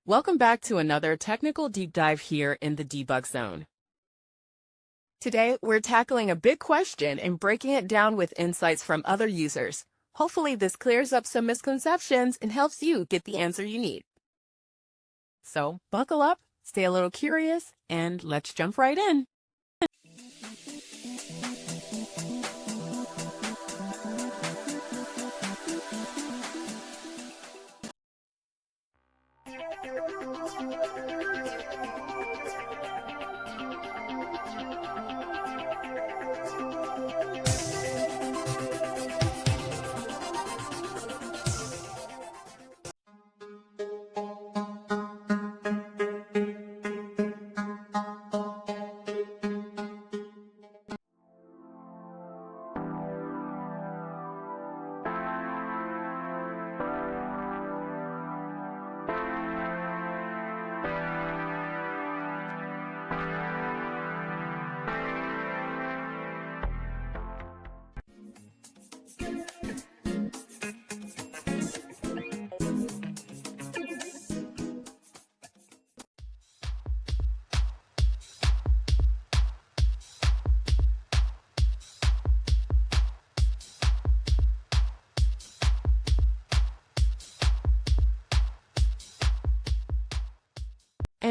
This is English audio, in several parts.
Welcome back to another technical deep dive here in the debug zone. Today, we're tackling a big question and breaking it down with insights from other users. Hopefully, this clears up some misconceptions and helps you get the answer you need. So, buckle up, stay a little curious, and let's jump right in.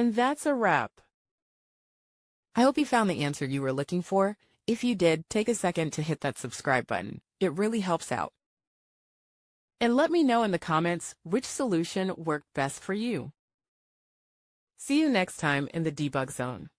And that's a wrap. I hope you found the answer you were looking for. If you did, take a second to hit that subscribe button. It really helps out. And let me know in the comments which solution worked best for you. See you next time in the debug zone.